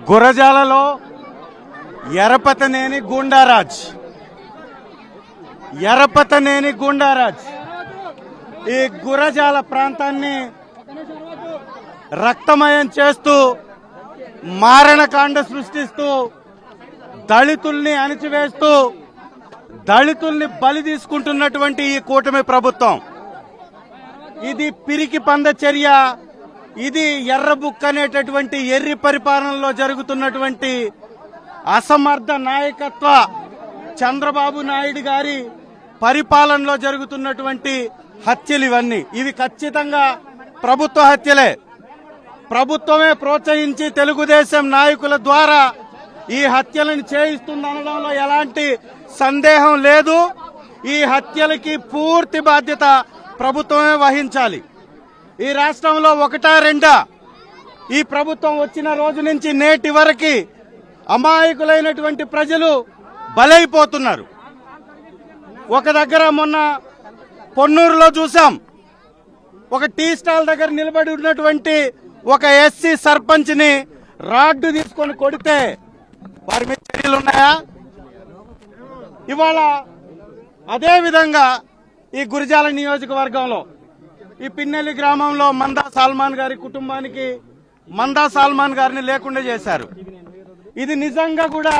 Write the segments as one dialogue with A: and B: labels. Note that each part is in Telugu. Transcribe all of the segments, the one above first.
A: గురజాలలో ఎరపతనేని గూండారాజ్ ఈ గురజాల ప్రాంతాన్ని రక్తమయం చేస్తూ మారణకాండ సృష్టిస్తూ దళితుల్ని అణిచివేస్తూ దళితుల్ని బలి తీసుకుంటున్నటువంటి ఈ కూటమి ప్రభుత్వం ఇది పిరికి పంద చర్య. ఇది ఎర్రబుక్ అనేటటువంటి ఎర్రి పరిపాలనలో జరుగుతున్నటువంటి అసమర్థ నాయకత్వ చంద్రబాబు నాయుడు గారి పరిపాలనలో జరుగుతున్నటువంటి హత్యలు ఇవి ఖచ్చితంగా ప్రభుత్వ హత్యలే. ప్రభుత్వమే ప్రోత్సహించి తెలుగుదేశం నాయకుల ద్వారా ఈ హత్యలను చేయిస్తుందనడంలో ఎలాంటి సందేహం లేదు. ఈ హత్యలకి పూర్తి బాధ్యత ప్రభుత్వమే వహించాలి. ఈ రాష్ట్రంలో ఒకటా రెండా ఈ ప్రభుత్వం వచ్చిన రోజు నుంచి నేటి వరకు అమాయకులైనటువంటి ప్రజలు బలైపోతున్నారు. ఒక దగ్గర మొన్న పొన్నూరులో చూసాం, ఒక టీ స్టాల్ దగ్గర నిలబడి ఉన్నటువంటి ఒక ఎస్సీ సర్పంచ్ ని రాడ్డు తీసుకొని కొడితే వారి మీద చర్యలున్నాయా? ఇవాళ అదే విధంగా ఈ గురజాల నియోజకవర్గంలో ఈ పిన్నెల్లి గ్రామంలో మందా సాల్మాన్ గారి కుటుంబానికి మందా సాల్మాన్ గారిని లేకుండా చేశారు. ఇది నిజంగా కూడా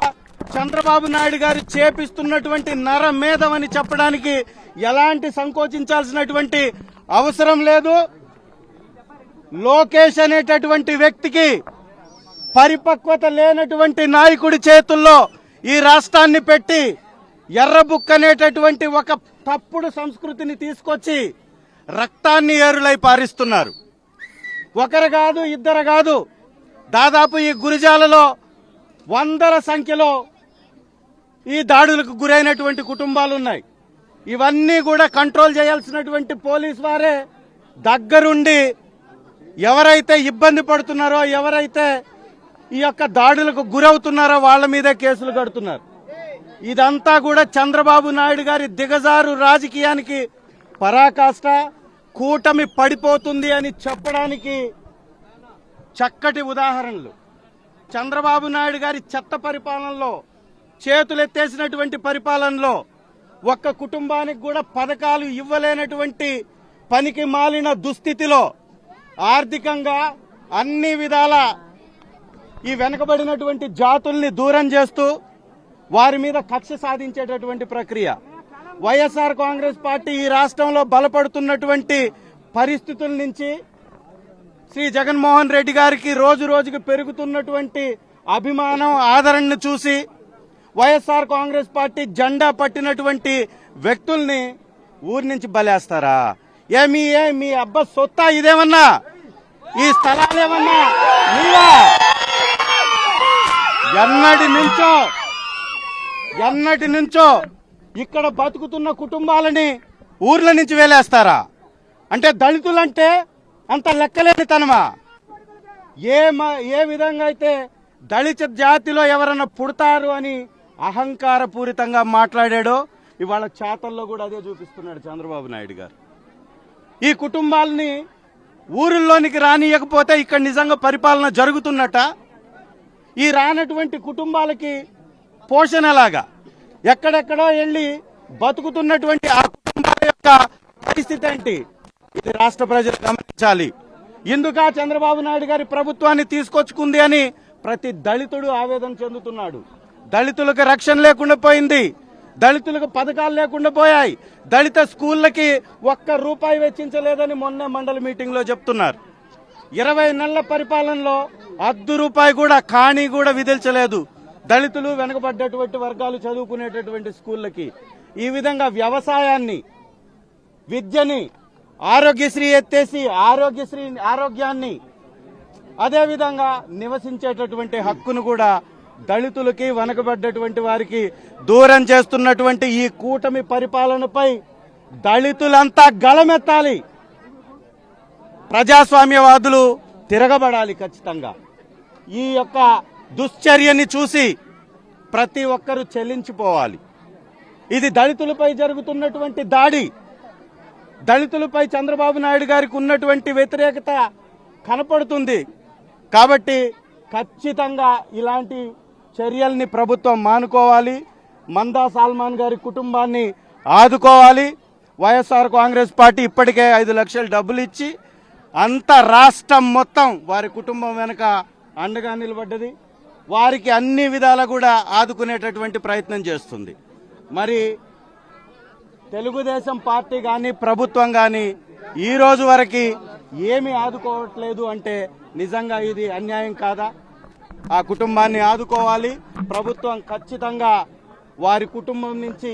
A: చంద్రబాబు నాయుడు గారు చేపిస్తున్నటువంటి నరమేధమని చెప్పడానికి ఎలాంటి సంకోచించాల్సినటువంటి అవసరం లేదు. లోకేష్ అనేటటువంటి వ్యక్తికి పరిపక్వత లేనటువంటి నాయకుడి చేతుల్లో ఈ రాష్ట్రాన్ని పెట్టి ఎర్రబుక్ అనేటటువంటి ఒక తప్పుడు సంస్కృతిని తీసుకొచ్చి రక్తాన్ని ఏరులై పారిస్తున్నారు. ఒకరు కాదు, ఇద్దరు కాదు, దాదాపు ఈ గురజాలలో వందల సంఖ్యలో ఈ దాడులకు గురైనటువంటి కుటుంబాలున్నాయి. ఇవన్నీ కూడా కంట్రోల్ చేయాల్సినటువంటి పోలీసు వారే దగ్గరుండి ఎవరైతే ఇబ్బంది పడుతున్నారో, ఎవరైతే ఈ యొక్క దాడులకు గురవుతున్నారో వాళ్ళ మీదే కేసులు కడుతున్నారు. ఇదంతా కూడా చంద్రబాబు నాయుడు గారి దిగజారు రాజకీయానికి పరాకాష్ట. కూటమి పడిపోతుంది అని చెప్పడానికి చక్కటి ఉదాహరణలు. చంద్రబాబు నాయుడు గారి చెత్త పరిపాలనలో, చేతులెత్తేసినటువంటి పరిపాలనలో, ఒక్క కుటుంబానికి కూడా పథకాలు ఇవ్వలేనటువంటి పనికి మాలిన దుస్థితిలో, ఆర్థికంగా అన్ని విధాల ఈ వెనుకబడినటువంటి జాతుల్ని దూరం చేస్తూ వారి మీద కక్ష సాధించేటటువంటి ప్రక్రియ. వైఎస్ఆర్ కాంగ్రెస్ పార్టీ ఈ రాష్ట్రంలో బలపడుతున్నటువంటి పరిస్థితుల నుంచి శ్రీ జగన్మోహన్ రెడ్డి గారికి రోజు రోజుకు పెరుగుతున్నటువంటి అభిమానం, ఆదరణను చూసి వైఎస్ఆర్ కాంగ్రెస్ పార్టీ జెండా పట్టినటువంటి వ్యక్తుల్ని ఊరి నుంచి బలేస్తారా? మీ అబ్బా సొత్తా ఇదేమన్నా? ఈ స్థలాలేమన్నా నీవా? ఎన్నటి నుంచో ఇక్కడ బతుకుతున్న కుటుంబాలని ఊర్ల నుంచి వేలేస్తారా? అంటే దళితులంటే అంత లెక్కలేని తనమా? ఏ విధంగా అయితే దళిత జాతిలో ఎవరన్నా పుడతారు అని అహంకారపూరితంగా మాట్లాడాడో ఇవాళ చేతల్లో కూడా అదే చూపిస్తున్నాడు చంద్రబాబు నాయుడు గారు. ఈ కుటుంబాలని ఊరిలోనికి రానియకపోతే ఇక్కడ నిజంగా పరిపాలన జరుగుతున్నట? ఈ రానటువంటి కుటుంబాలకి పోషణ ఎలాగా? ఎక్కడెక్కడో వెళ్లి బతుకుతున్నటువంటి ఆ కుటుంబాల యొక్క పరిస్థితి ఏంటి? ఇది రాష్ట్ర ప్రజలు గమనించాలి. ఇందుక చంద్రబాబు నాయుడు గారి ప్రభుత్వాన్ని తీసుకొచ్చుకుంది అని ప్రతి దళితుడు ఆవేదన చెందుతున్నాడు. దళితులకు రక్షణ లేకుండా పోయింది, దళితులకు పథకాలు లేకుండా పోయాయి, దళిత స్కూళ్లకి ₹1 వెచ్చించలేదని మొన్న మండలి మీటింగ్ లో చెప్తున్నారు. 20 నెలల పరిపాలనలో ₹1 కూడా కాణీ కూడా విధించలేదు దళితులు, వెనుకబడ్డటువంటి వర్గాలు చదువుకునేటటువంటి స్కూళ్లకి. ఈ విధంగా వ్యవసాయాన్ని, విద్యని, ఆరోగ్యశ్రీ ఎత్తేసి ఆరోగ్యాన్ని, అదేవిధంగా నివసించేటటువంటి హక్కును కూడా దళితులకి, వెనుకబడ్డటువంటి వారికి దూరం చేస్తున్నటువంటి ఈ కూటమి పరిపాలనపై దళితులంతా గళమెత్తాలి. ప్రజాస్వామ్యవాదులు తిరగబడాలి ఖచ్చితంగా. ఈ యొక్క దుశ్చర్యని చూసి ప్రతి ఒక్కరూ చెల్లించిపోవాలి. ఇది దళితులపై జరుగుతున్నటువంటి దాడి. దళితులపై చంద్రబాబు నాయుడు గారికి ఉన్నటువంటి వ్యతిరేకత కనపడుతుంది. కాబట్టి ఖచ్చితంగా ఇలాంటి చర్యల్ని ప్రభుత్వం మానుకోవాలి. మందా సల్మాన్ గారి కుటుంబాన్ని ఆదుకోవాలి. వైఎస్ఆర్ కాంగ్రెస్ పార్టీ ఇప్పటికే 5 లక్షలు డబ్బులు ఇచ్చి అంత రాష్ట్రం మొత్తం వారి కుటుంబం వెనక అండగా నిలబడ్డది. వారికి అన్ని విధాలా కూడా ఆదుకునేటటువంటి ప్రయత్నం చేస్తుంది. మరి తెలుగుదేశం పార్టీ కానీ ప్రభుత్వం కానీ ఈ రోజు వరకు ఏమీ ఆదుకోవట్లేదు అంటే నిజంగా ఇది అన్యాయం కాదా? ఆ కుటుంబాన్ని ఆదుకోవాలి. ప్రభుత్వం ఖచ్చితంగా వారి కుటుంబం నుంచి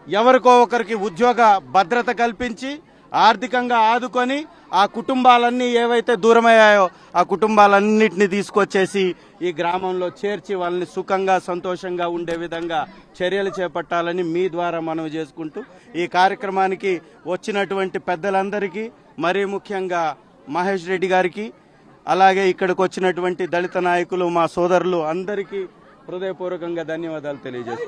A: ఎవరికో ఒకరికి ఉద్యోగ భద్రత కల్పించి ఆర్థికంగా ఆదుకొని ఆ కుటుంబాలన్నీ ఏవైతే దూరమయ్యాయో ఆ కుటుంబాలన్నింటినీ తీసుకొచ్చేసి ఈ గ్రామంలో చేర్చి వాళ్ళని సుఖంగా సంతోషంగా ఉండే విధంగా చర్యలు చేపట్టాలని మీ ద్వారా మనవి చేసుకుంటూ ఈ కార్యక్రమానికి వచ్చినటువంటి పెద్దలందరికీ, మరీ ముఖ్యంగా మహేష్ రెడ్డి గారికి, అలాగే ఇక్కడికి వచ్చినటువంటి దళిత నాయకులు మా సోదరులు అందరికీ హృదయపూర్వకంగా ధన్యవాదాలు తెలియజేస్తున్నాను.